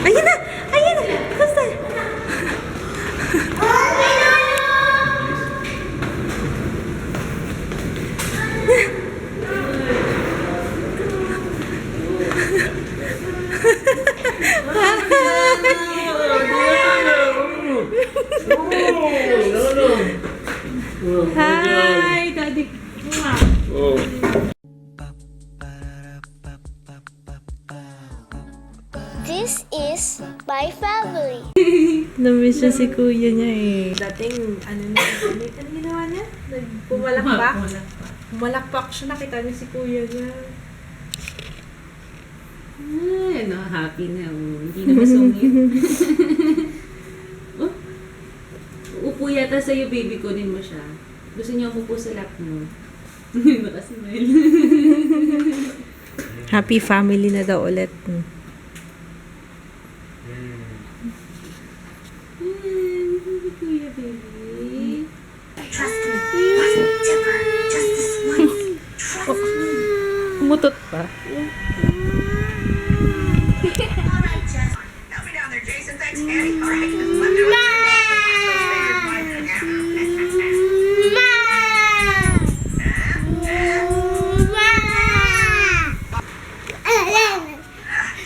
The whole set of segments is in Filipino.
Ayan na! Ayan na! Basta! Hi, Daddy. This is my family. Namiss siya si kuya niya eh. Dating, ano ginawa niya? Pumalakpak? Pumalakpak siya, nakita niya si kuya niya. Ay, no, happy na. Oh. Hindi na masungit. Oh, upo yata sa'yo, baby ko din mo siya. Gusto niya umupo sa lap mo. Nakasmile. Happy family na daw ulit. Kuya, baby. Trust me. Tipper, just this once. Trust me. Umutot pa. All right, Jess. Help me down there, Jason. Thanks, Annie. All right, let me do it.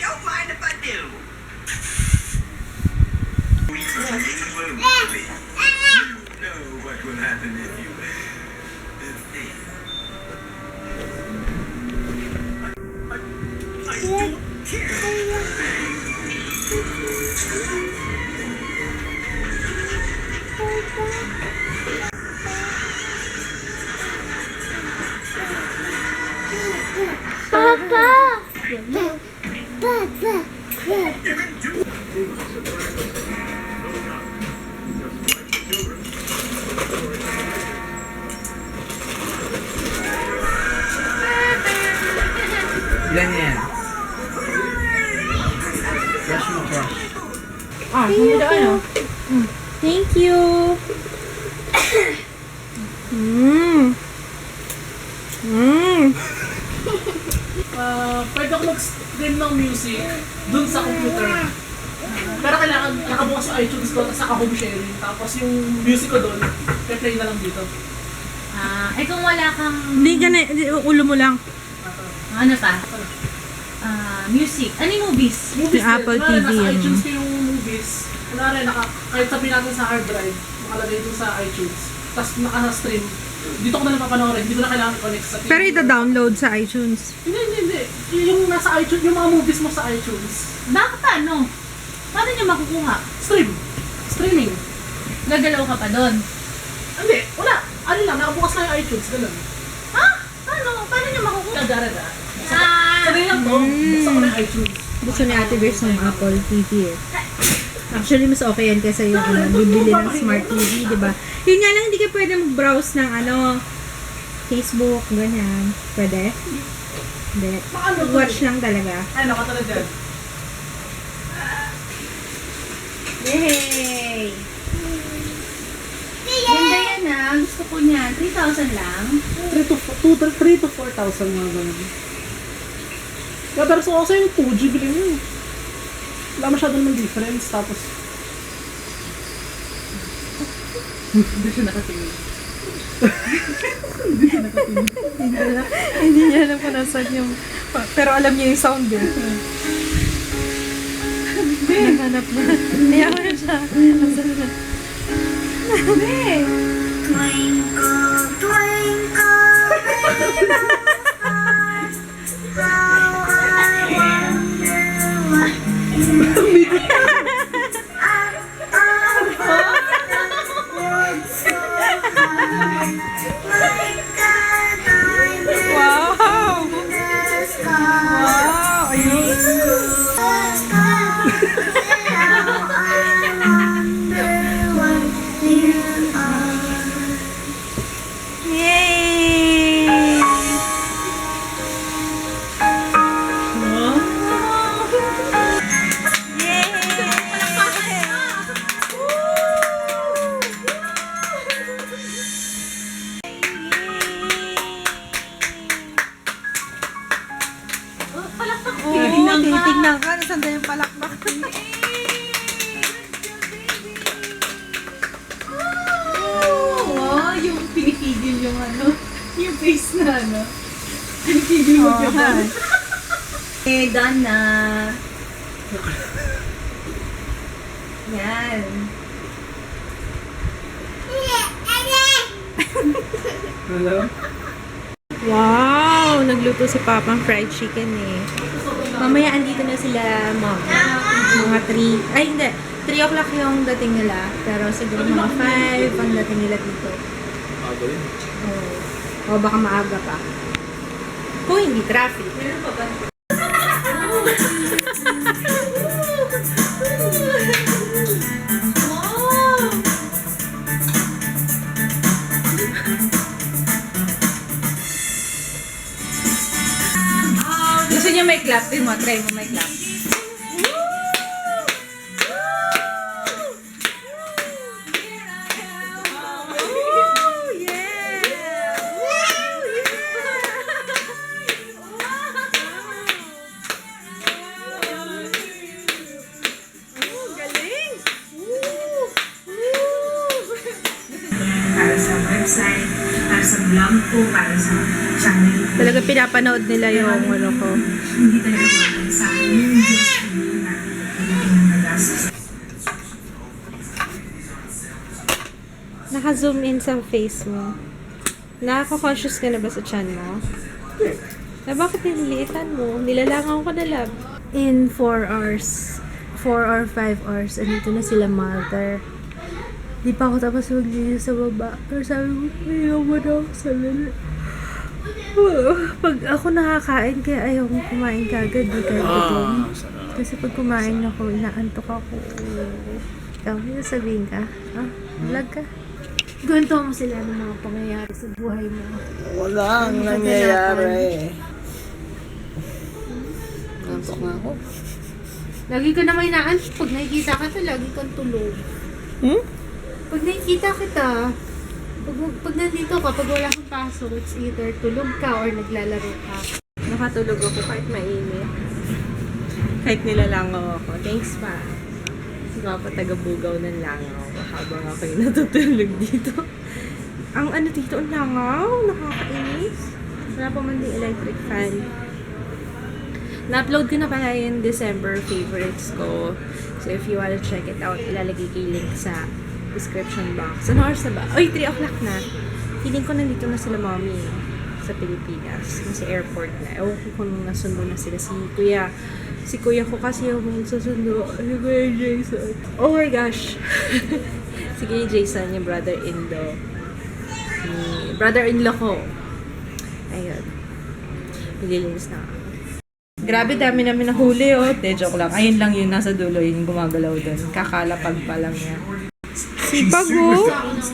Don't mind if I do. You know what will happen if you fail. I don't care. Papa. Ilan yan? Crush mo, crush. Ah, hindi ano. Thank you. Pwede ako mag-stream ng music dun sa computer. Pero kailangan nakabukas sa iTunes ko sa home sharing. Tapos yung music ko dun, play na lang dito. Kung wala kang, Hindi ka na, ulo mo lang. ano pa? Music. Ano yung movies? Movies Yung Apple din. TV, Nasa ano. iTunes ko yung movies. Kunwari, kahit sabihin natin sa hard drive, nakalagay dun sa iTunes. Tapos naka-stream. Dito ko na napapanoorin. Hindi ko na kailangan i-connect sa TV. Pero ita-download sa iTunes. Hindi. Yung nasa iTunes, yung mga movies mo sa iTunes. Bakit paano? Paano niya makukuha? Streaming. Gagalaw ka pa doon. Hindi, wala. Ano lang, nakabukas na yung iTunes. Ganun. Ha? Paano? Paano niya makukuha? Nagdarada. Sanay lang to. Buksan ko na yung iTunes. Gusto ni Ate Bears ng Apple TV eh. Actually, mas okay yan kaysa yung bibili ng Smart TV, di ba? Yun nga lang, hindi ka pwede mag-browse ng Facebook, ganyan. Pwede? Hindi. Watch lang talaga. Ay, nakatala dyan. Yay! Ganda yan ah. Gusto ko niya. 3,000 lang. 3 to 4,000 mga ganun. Yeah, pero so kasi yung 2G bilhin mo. Wala masyadong ng difference. Tapos, Hindi siya nakatingin. Hindi niya alam kung nasan yung... Pero alam niya yung sound eh. Nahanap na. Ayaw na siya. Asan na? Twinkle, twinkle, little star, how I wonder what you are. Like a diamond Wow! in the sky. Wow! Ayun. How I wonder what you are. Yay! Eh, done na. Yan. Wow! Nagluto si Papa ng fried chicken eh. Mamaya andito na sila mga 3. Ay hindi. 3 o'clock yung dating nila. Pero siguro mga 5 ang dating nila dito. O baka maaga pa. Kung hindi traffic. Gusto niyo may clap? Din mo, try mo may clap. Para sa website, para sa vlog ko, para sa channel ko. Talaga pinapanood nila yung ano ko. Hindi talaga mabalik sa akin. Yung industry na nagastos. Naka-zoom in sa face mo. Nakaka-conscious ka na ba sa chan mo? Na bakit nililiitan mo? Nilalangaw ka na lang. In 4 hours, 4 or 5 hours, andito na sila mother. Di pa ako tapos maglinis sa baba. Pero sabi ko, ayaw mo na ako sa lala. Pag ako nakakain, kaya ayaw kong kumain kagad. Di kahit gutom. Kasi pag kumain ako, inaantok ako. Ikaw, may sabihin ka? Vlog ka? Ganito mo sila ng mga pangyayari sa buhay mo. Walang nangyayari. Nantok na ako. Lagi ka na may inaantok. Pag nakikita ka to, lagi kang tulog. Pag nakikita kita, pag nandito ka, pag wala kang pasok, it's either tulog ka or naglalaro ka. Nakatulog ako kahit mainit. Kahit nilalangaw ako. Thanks pa. Kasi pa taga-bugaw ng langaw habang ako yung natutulog dito. Ang ano dito, ang langaw, nakakainis. Wala pa man din electric fan. Na-upload ko na pala yung December favorites ko. So if you wanna check it out, ilalagay ko yung link sa description box. Ano oras na ba? Oy, 3 o'clock na. Feeling ko nandito na sila mommy sa Pilipinas. Nasa airport na. Ewan ko kung nasundo na sila si Kuya. Si Kuya ko kasi yung susundo. Si Kuya Jason. Oh my gosh. Si Kuya Jason, yung brother-in-law. Brother-in-law ko. Ayun. Nililinis na ako. Grabe, dami namin nahuli, oh. De, joke lang. Ayun lang yun, nasa dulo, yun yung gumagalaw doon. Kakalapag pa lang niya. Sipag, oh.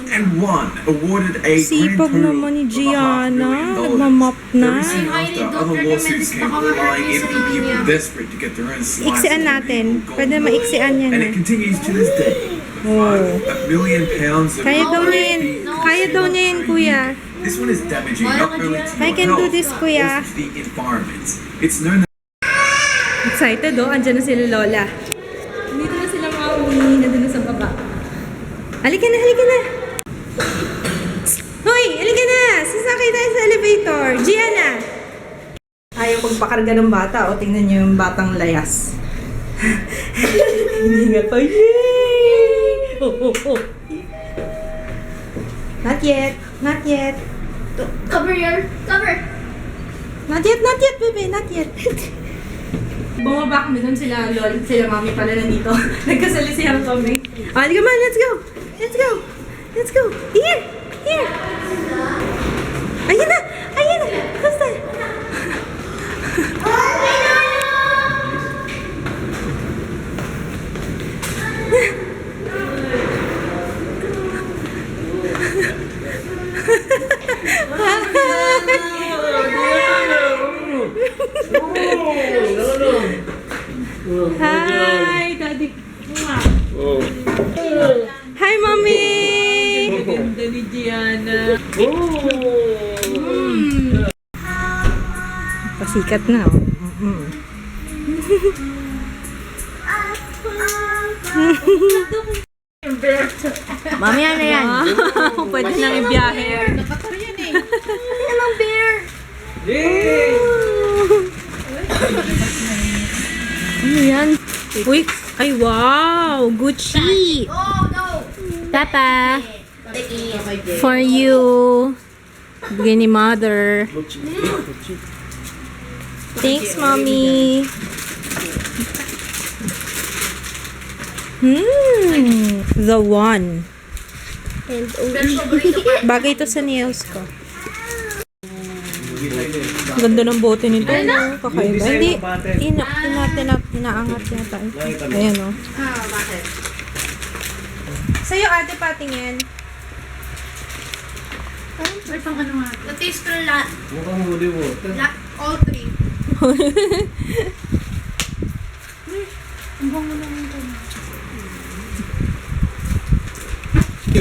And one awarded a Sipag grand total naman ni of Gianna. $500 million. Nagmamap na. Very soon after, other lawsuits came flying in from people desperate to get their own slice Iksian of the natin. illegal Pwede gold. maiksian yan, And eh. it continues to this day. Oh. £1 million of Kaya daw niya yun. gold. Kaya daw niya yun, kuya. This one is damaging not only to I your can do health, this, kuya. also to the environment. It's known Excited, oh. Andyan na sila Lola. Dito na sila mommy. Nandun na sa baba. Halika na, halika na. Hoy, halika na. Sasakay tayo sa elevator. Gianna. Ayaw pagpakarga ng bata. O, tingnan niyo yung batang layas. Hindi nga pa. Yay! Oh, oh, oh. Not yet. Not yet. Cover your... Cover! Not yet, bebe. Not yet. Bumaba kami dun sila, lol. Sila mami pala nandito. Nagkasalisihan kami. Ah, come on, let's go. Let's go. Let's go. Here. Here. Ayun na. Ayun na. Basta. Hi, Daddy. Hi, Mommy. Ganda ni Gianna. Pasikat na, oh. Mami, ano yan? Wow, pwede nang ibiyahe. Nakatawa yan eh. Yan ang bear. Ano yan? Uy, ay wow! Gucci! Oh, no! Papa, Take it. for you. Bigay ni mother. Thanks, mommy. The one. Bagay ito sa nails ko. Ganda ng bote nito. No? Kakaiba. Hindi. Inaangat yata. Ayan o. Bakit? Sa'yo ate patingin. Na-taste ko na lahat. Mukhang huli mo. All three.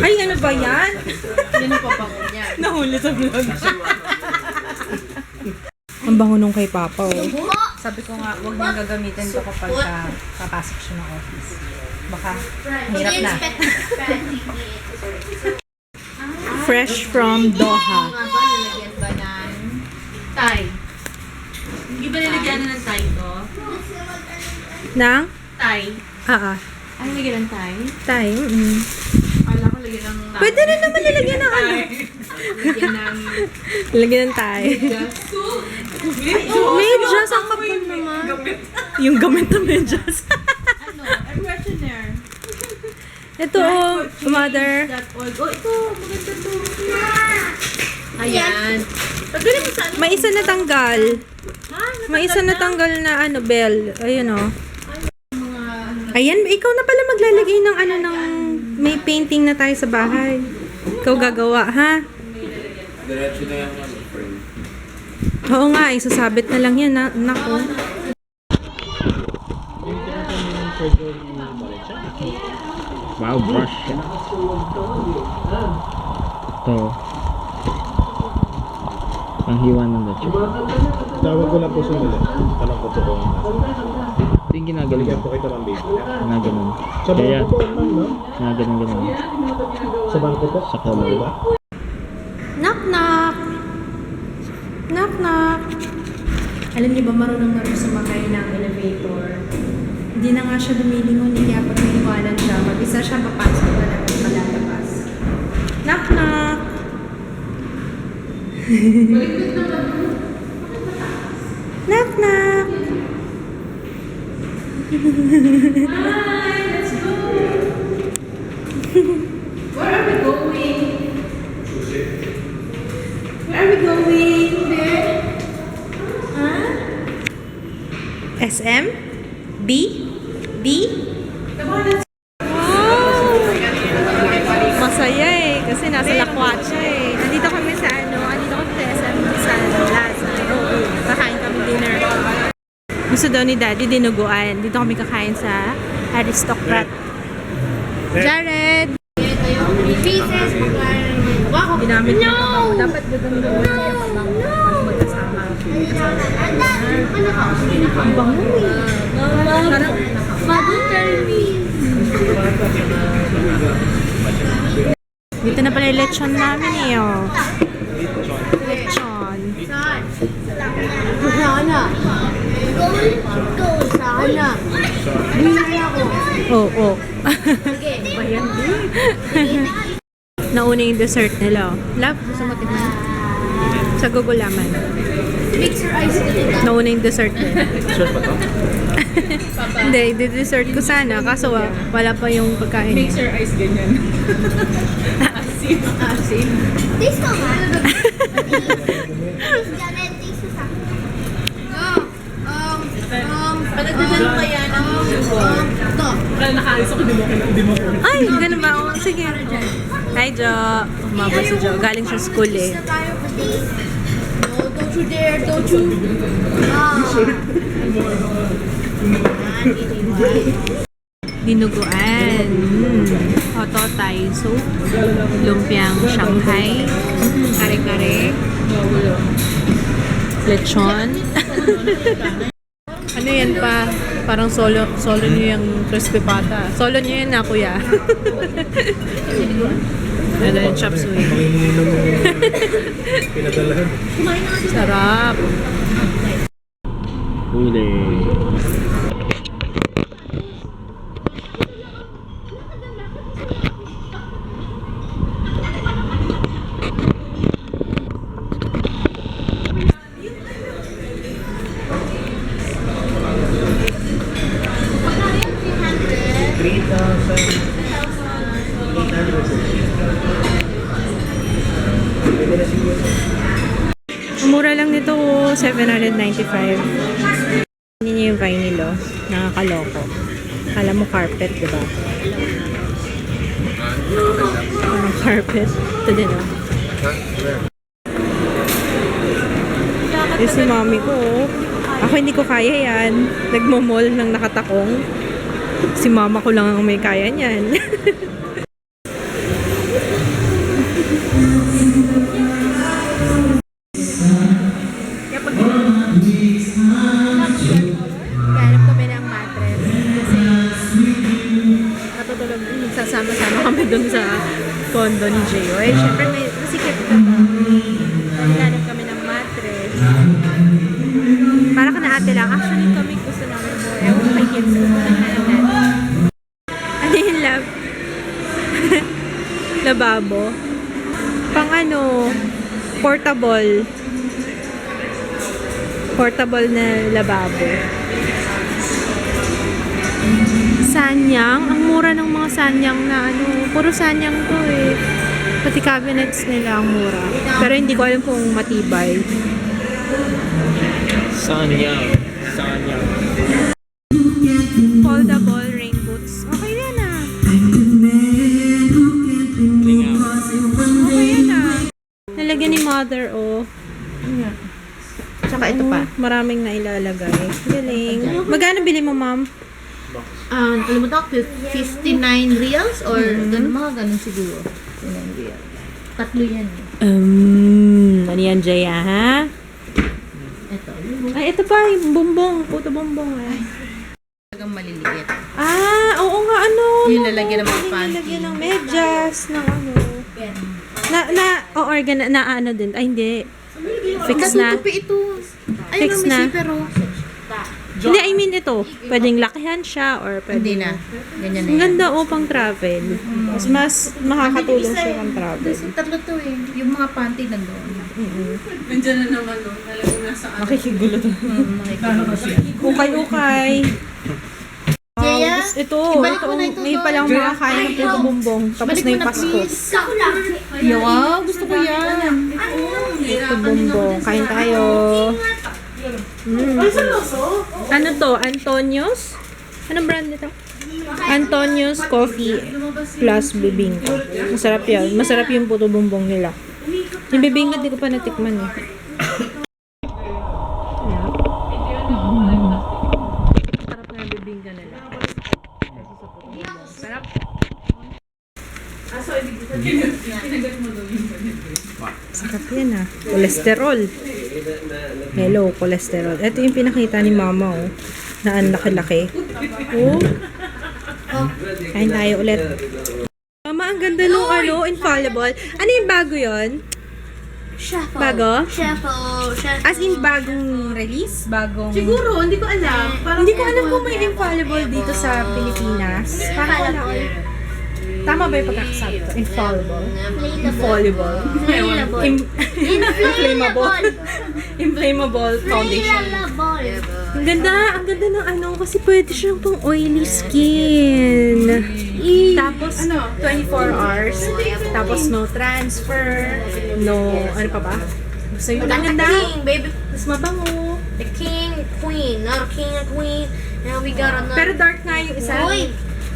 Ay, ano ba yan? Yan ang papango niya. Nahuli sa vlog. Ang bango nung kay Papa, oh. Sabi ko nga, huwag niyang gagamitin to kapag papasok siya ng office. Baka, hirap na. Fresh from Doha. Nga ba, nalagyan ba ng Thai. Hindi ba nilagyan na ng Thai to? Nang? Thai. Ah. Ano nilagyan ng Thai? Time. Kala ko lagyan ng... Pwede rin naman nilagyan ng ano. Lagyan ng... Lagyan ng Thai. Medyas, ang kapal naman. Yung gamit na medyas. Ano? Air freshener. Ito, oh, mother. That oil. Oh, ito. Maganda to. Ayan. Pagdating mo sa ano? May isa na tanggal. May isa na tanggal na ano, bell. Ayun, oh. Ayan, ikaw na pala maglalagay ng ano, ng may painting na tayo sa bahay. Ikaw gagawa, ha? Diretso na yung frame. Oo nga, isasabit na lang yan, nako. Wow, brush. Ito. Ang hiwa ng lechon. Tawag ko lang po sumuli. Tanong ko po kung Ito yung ginagaling. bigyan po kita ng baby. Ginaganon. Sa Kaya, bangko po, ma'am, no? ginaganon. Sa bangko po. Sa color. Diba? Knock, knock. Knock, knock. Alam niyo ba, marunong na rin sumakay ng elevator. Hindi na nga siya lumilingon, kaya pag naiwanan siya, mag-isa siya papasok na lang at malalabas. Knock, knock. Knock, knock. Where are we going? Where are we going? Huh? SM? B? B? Wow! Masaya eh, kasi nasa Lakwat siya eh. Andito kami sa andito kami sa SM sa Plaza. Oo, kakain kami dinner. Gusto daw ni Daddy dinuguan. Dito kami kakain sa Aristocrat. Jared! pieces. Wow. Ginamit niya yung pabango. Dapat gagamit mo niya yung pabango para magkasama. Ang bango eh. Parang, dito na pala yung lechon namin eh, oh. Lechon. Sana. Go. Sana. Hindi ako. Oo. Sige. Nauna yung dessert nila, oh. Love, gusto mo tignan? Sa gugulaman. Mix your ice cream. Nauna yung dessert nila. Sure pa to? Hindi, di-dessert ko sana. Kaso wala pa yung pagkain. Mixer ice ganyan. Asim. Taste ko nga. Janet, taste ko sa akin. Panagdadan mo kaya ng Ito. Kaya nakaalis ako, di mo Ay, ganun ba? Oh, sige. Hi, Jo. Umabot si Jo. Galing sa school eh. Isa tayo for this. No, don't you dare. Don't you. Dinuguan. Hoto Thai soup. Lumpiang Shanghai. Kare-kare. Lechon. Ano yan pa? Parang solo niyo yung crispy pata. Solo niyo yan na, kuya. Ano yung chop suey. Pinadalahan. Sarap. Huli. Ang mura lang nito, 795. Hindi niya yung vinyl, oh. Nakakaloko. Kala mo carpet, di ba? Parang carpet. Ito din, oh. Yung si mami ko, oh. Ako hindi ko kaya yan. Nagmamall ng nakatakong. Si mama ko lang ang may kaya niyan. Ganap kami ng mattress kasi natutulog, magsasama-sama kami dun sa condo ni Gio. Eh, syempre may masikip ka ba? Ganap kami ng mattress. Para ka na ate lang. Actually, kami gusto namin mo. Ewan ko kay kids. Ano yung love? Lababo. Pang ano, portable. Portable na lababo. Sanyang. Ang mura ng mga sanyang na ano. Puro sanyang to eh. Pati cabinets nila ang mura. Pero hindi ko alam kung matibay. Sanyang. Sanyang. Foldable rain boots. Okay yan ah. Lingaw. Okay yan ah. Nalagyan ni mother oh. Tsaka ito pa. Maraming nailalagay. Galing. Magkano bili mo, ma'am? Alam mo ito, 59 reals or ganun, mga ganun siguro. 59 reals. Tatlo yan eh. Ano yan, Jaya, ha? Ito. Ay, ito pa, yung bumbong. Puto bumbong, eh. Talagang maliliit. Ah, oo nga, ano? Yung lalagyan ng mga panty. Lalagyan ng medyas, ng ano. Na ano din. Ay, hindi. Fix na. Natutupi ito. Ay, Fix may na. pero. Hindi, I mean ito. Pwedeng lakihan siya or Hindi pwedeng... na. Ganyan na Ang yan. ganda o pang travel. Mas makakatulong siya pang travel. Kasi tatlo to eh. Yung mga panty nandoon. Nandiyan na naman, no? Talagang nasa ano. Makikigulo to. Makikita siya. Ukay-ukay. Jaya, Ito, ibalik mo na ito ngayon doon. pa lang makakain ng puto bumbong. Tapos Balik na mo yung na Pasko. please. Wow, gusto ko yan. Puto bumbong. Kain tayo. Ay, seryoso? Ano to? Antonio's? Anong brand nito? Antonio's Coffee plus bibingka. Masarap yan. Masarap yung puto bumbong nila. Yung bibingka di ko pa natikman eh. Sarap na yung bibingka nila. Sarap. Sarap yan ah. Kolesterol. Hello, kolesterol. Ito yung pinakita ni mama oh. Na ang laki-laki. Oh. Kain tayo ulit. Mama, ang ganda nung ano, infallible. Ano yung bago yon? Shuffle. Bago? Shuffle. Shuffle. As in bagong release? Bagong... Siguro, hindi ko alam. Parang Hindi ko alam kung may infallible dito sa Pilipinas. Parang wala ko. Tama ba yung pagkakasabi ko? Infallible? Infallible. Inflatable. Inflammable. Inflammable foundation. Inflatable. Ang ganda ng ano, kasi pwede siyang pang oily skin. Tapos, 24 hours. Tapos, no transfer. No, ano pa ba? So, yun, ang ganda. King, baby. Mas mabango. The king, queen. Not a king and queen. Now we got another. Pero dark nga yung isa. Uy!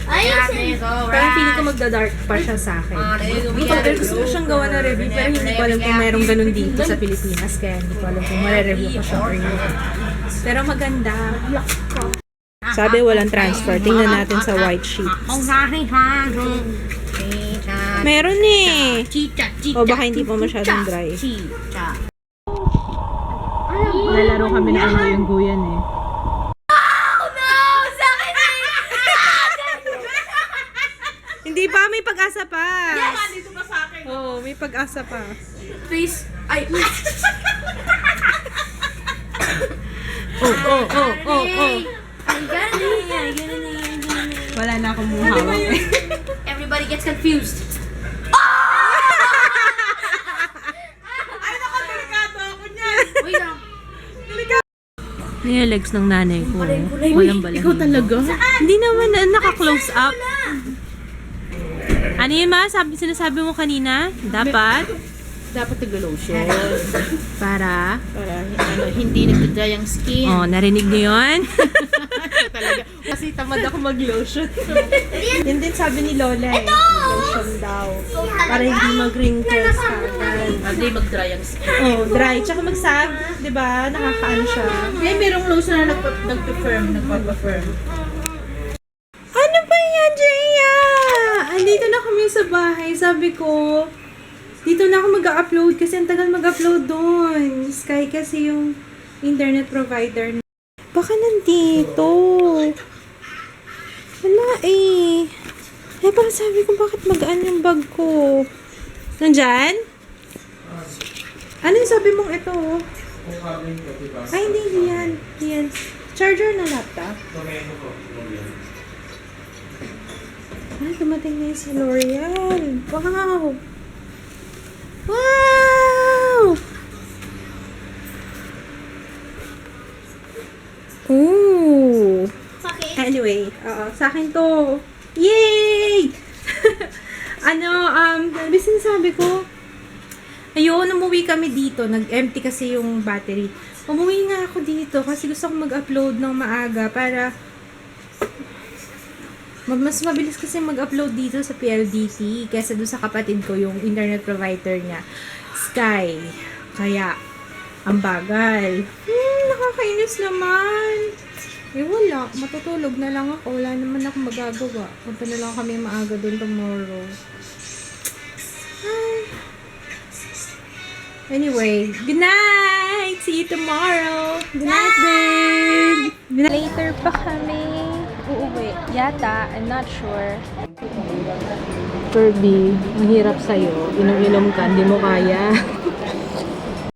Ayun! Parang feeling ko magda-dark pa siya sa akin. Pero gusto ko siyang gawa na review, pero hindi ko alam kung mayroong ganun dito sa Pilipinas. Kaya hindi ko alam kung mare-review ko siya or hindi. Pero maganda. Sabi walang transfer. Tingnan natin sa white sheet. Meron eh. O baka hindi pa masyadong dry. Nalaro kami ng guyan eh. Hindi pa, may pag-asa pa. Yes! Dito pa sa akin. Oo, may pag-asa pa. Please, ay, Wala na akong hawak. Everybody gets confused. Ay, nakadelikado ako niyan. Wait lang. Yung legs ng nanay ko. Walang balahin. Ikaw talaga? Hindi naman, naka-close up. Ano yun, ma? Sinasabi mo kanina? Dapat? Dapat nag-lotion. Para? Para hindi nagda-dry ang skin. Oh, narinig niyo yun? Talaga. Kasi tamad ako mag-lotion. Yun din sabi ni Lola eh. Lotion daw. Para hindi mag-wrinkles agad. Hindi mag-dry ang skin. Oh, dry. Tsaka magsag. Diba? Nakakaano siya. May merong lotion na nagpa-firm. Ano ba yan, Jaya? Andito na kami sa bahay. Sabi ko, dito na ako mag-upload kasi ang tagal mag-upload doon. Sky kasi yung internet provider. Baka nandito. Wala eh. Eh, parang sabi ko, bakit magaan yung bag ko? Nandyan? Ano yung sabi mong ito? Ay, hindi yan. Hindi yan. Charger na laptop? Ay, dumating na yun sa L'Oreal. Wow! Wow! Ooh! Anyway, sa akin to. Yay! Sinasabi ko, ayun, umuwi kami dito. Nag-empty kasi yung battery. Umuwi nga ako dito kasi gusto ko mag-upload ng maaga para mas mabilis kasi mag-upload dito sa PLDT kaysa doon sa kapatid ko, yung internet provider niya, Sky. Kaya, ang bagal. Nakakainis naman. Eh, wala. Matutulog na lang ako. Wala naman akong magagawa. Punta na lang kami maaga doon tomorrow. Ay. Anyway, good night! See you tomorrow! Good night, babe! Later pa kami uuwi. Yata, I'm not sure. Kirby, mahirap sa'yo. Inom-inom ka, hindi mo kaya.